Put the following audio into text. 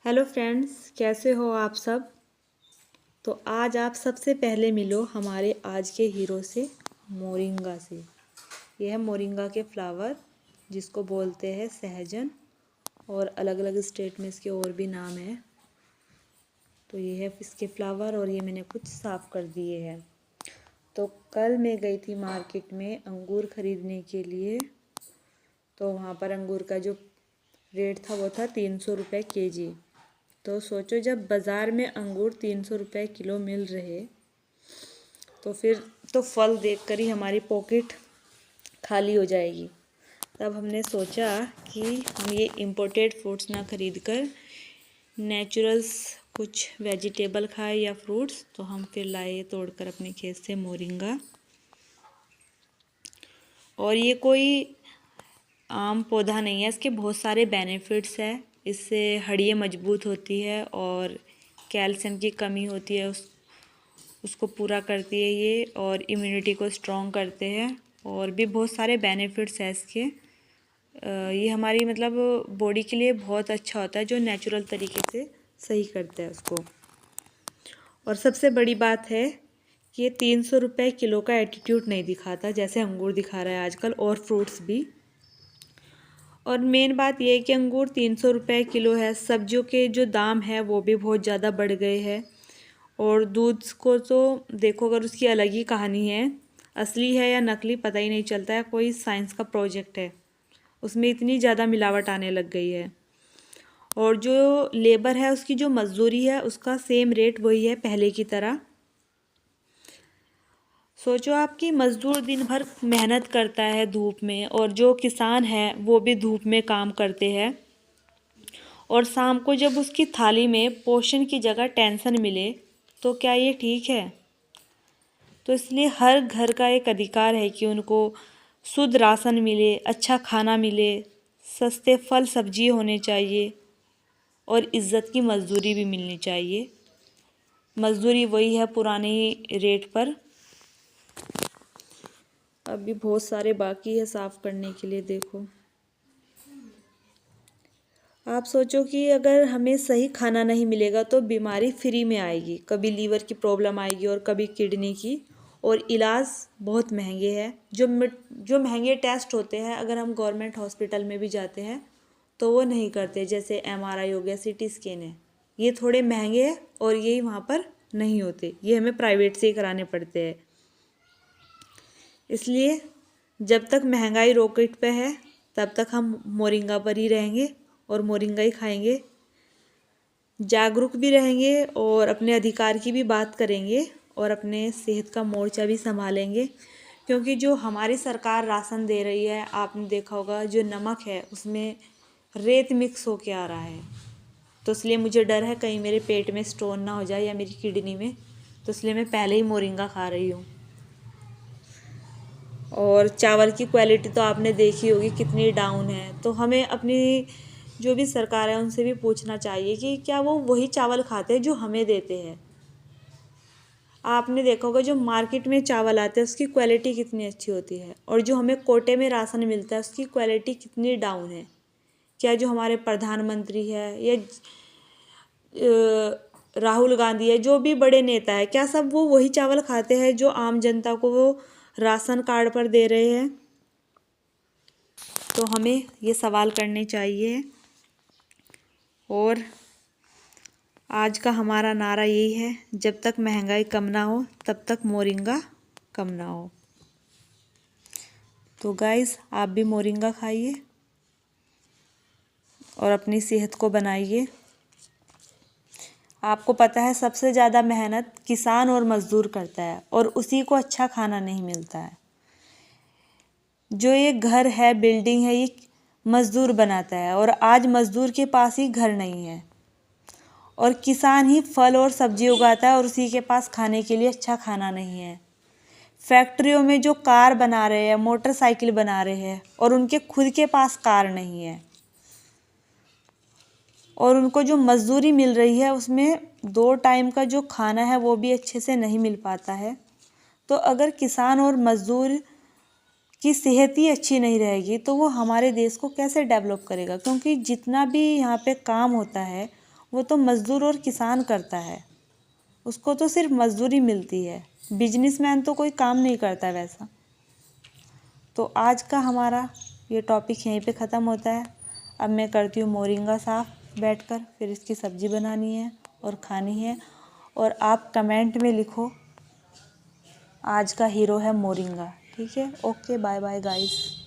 Hello friends, कैसे हो आप सब। तो आज आप सबसे पहले मिलो हमारे आज के हीरो से, मोरिंगा से। यह है मोरिंगा के फ्लावर, जिसको बोलते हैं सहजन, और अलग अलग स्टेट में इसके और भी नाम हैं। तो ये है इसके फ्लावर और ये मैंने कुछ साफ़ कर दिए हैं। तो कल मैं गई थी मार्केट में अंगूर ख़रीदने के लिए। तो वहाँ पर अंगूर का जो रेट था वो था 300 रुपये केजी। तो सोचो, जब बाज़ार में अंगूर 300 रुपये किलो मिल रहे तो फिर तो फल देखकर ही हमारी पॉकेट खाली हो जाएगी। तब हमने सोचा कि हम ये इम्पोर्टेड फ्रूट्स ना ख़रीद कर नेचुरल्स कुछ वेजिटेबल खाए या फ्रूट्स। तो हम फिर लाए तोड़कर अपने खेत से मोरिंगा। और ये कोई आम पौधा नहीं है, इसके बहुत सारे बेनिफिट्स हैं। इससे हड्डियाँ मजबूत होती है और कैल्शियम की कमी होती है उसको पूरा करती है ये, और इम्यूनिटी को स्ट्रॉन्ग करते हैं। और भी बहुत सारे बेनिफिट्स हैं इसके। ये हमारी बॉडी के लिए बहुत अच्छा होता है, जो नेचुरल तरीके से सही करता है उसको। और सबसे बड़ी बात है कि ये 300 रुपये किलो का एटीट्यूड नहीं दिखाता जैसे अंगूर दिखा रहा है आजकल, और फ्रूट्स भी। और मेन बात यह है कि अंगूर 300 रुपये किलो है। सब्जियों के जो दाम है वो भी बहुत ज़्यादा बढ़ गए हैं। और दूध को तो देखो, अगर उसकी अलग ही कहानी है, असली है या नकली पता ही नहीं चलता है। कोई साइंस का प्रोजेक्ट है, उसमें इतनी ज़्यादा मिलावट आने लग गई है। और जो लेबर है उसकी जो मजदूरी है उसका सेम रेट वही है पहले की तरह। सोचो, आपकी मज़दूर दिन भर मेहनत करता है धूप में, और जो किसान है वो भी धूप में काम करते हैं। और शाम को जब उसकी थाली में पोषण की जगह टेंशन मिले तो क्या ये ठीक है। तो इसलिए हर घर का एक अधिकार है कि उनको शुद्ध राशन मिले, अच्छा खाना मिले, सस्ते फल सब्जी होने चाहिए, और इज़्ज़त की मजदूरी भी मिलनी चाहिए। मजदूरी वही है पुराने रेट पर। अभी बहुत सारे बाकी है साफ़ करने के लिए। देखो, आप सोचो कि अगर हमें सही खाना नहीं मिलेगा तो बीमारी फ्री में आएगी। कभी लीवर की प्रॉब्लम आएगी और कभी किडनी की, और इलाज बहुत महंगे हैं। जो महंगे टेस्ट होते हैं, अगर हम गवर्नमेंट हॉस्पिटल में भी जाते हैं तो वो नहीं करते। जैसे MRI हो गया, CT स्कैन है, ये थोड़े महंगे हैं और यही वहाँ पर नहीं होते। ये हमें प्राइवेट से ही कराने पड़ते हैं। इसलिए जब तक महंगाई रॉकेट पे है तब तक हम मोरिंगा पर ही रहेंगे और मोरिंगा ही खाएंगे। जागरूक भी रहेंगे और अपने अधिकार की भी बात करेंगे, और अपने सेहत का मोर्चा भी संभालेंगे। क्योंकि जो हमारी सरकार राशन दे रही है, आपने देखा होगा, जो नमक है उसमें रेत मिक्स होके आ रहा है। तो इसलिए मुझे डर है कहीं मेरे पेट में स्टोन ना हो जाए या मेरी किडनी में। तो इसलिए मैं पहले ही मोरिंगा खा रही हूँ। और चावल की क्वालिटी तो आपने देखी होगी कितनी डाउन है। तो हमें अपनी जो भी सरकार है उनसे भी पूछना चाहिए कि क्या वो वही चावल खाते हैं जो हमें देते हैं। आपने देखा होगा जो मार्केट में चावल आते हैं उसकी क्वालिटी कितनी अच्छी होती है, और जो हमें कोटे में राशन मिलता है उसकी क्वालिटी कितनी डाउन है। क्या जो हमारे प्रधानमंत्री है या राहुल गांधी है, जो भी बड़े नेता है, क्या सब वो वही चावल खाते हैं जो आम जनता को वो राशन कार्ड पर दे रहे हैं। तो हमें ये सवाल करने चाहिए। और आज का हमारा नारा यही है, जब तक महंगाई कम ना हो तब तक मोरिंगा कम ना हो। तो गाइस, आप भी मोरिंगा खाइए और अपनी सेहत को बनाइए। आपको पता है सबसे ज़्यादा मेहनत किसान और मज़दूर करता है, और उसी को अच्छा खाना नहीं मिलता है। जो ये घर है, बिल्डिंग है, ये मज़दूर बनाता है, और आज मज़दूर के पास ही घर नहीं है। और किसान ही फल और सब्जी उगाता है, और उसी के पास खाने के लिए अच्छा खाना नहीं है। फैक्ट्रियों में जो कार बना रहे हैं, मोटरसाइकिल बना रहे हैं, और उनके खुद के पास कार नहीं है। और उनको जो मजदूरी मिल रही है उसमें 2 टाइम का जो खाना है वो भी अच्छे से नहीं मिल पाता है। तो अगर किसान और मज़दूर की सेहत ही अच्छी नहीं रहेगी तो वो हमारे देश को कैसे डेवलप करेगा। क्योंकि जितना भी यहाँ पे काम होता है वो तो मज़दूर और किसान करता है, उसको तो सिर्फ मजदूरी मिलती है। बिजनेसमैन तो कोई काम नहीं करता वैसा। तो आज का हमारा ये टॉपिक यहीं पे ख़त्म होता है। अब मैं करती हूँ मोरिंगा साफ़ बैठकर, फिर इसकी सब्ज़ी बनानी है और खानी है। और आप कमेंट में लिखो आज का हीरो है मोरिंगा। ठीक है, ओके, बाय बाय गाइस।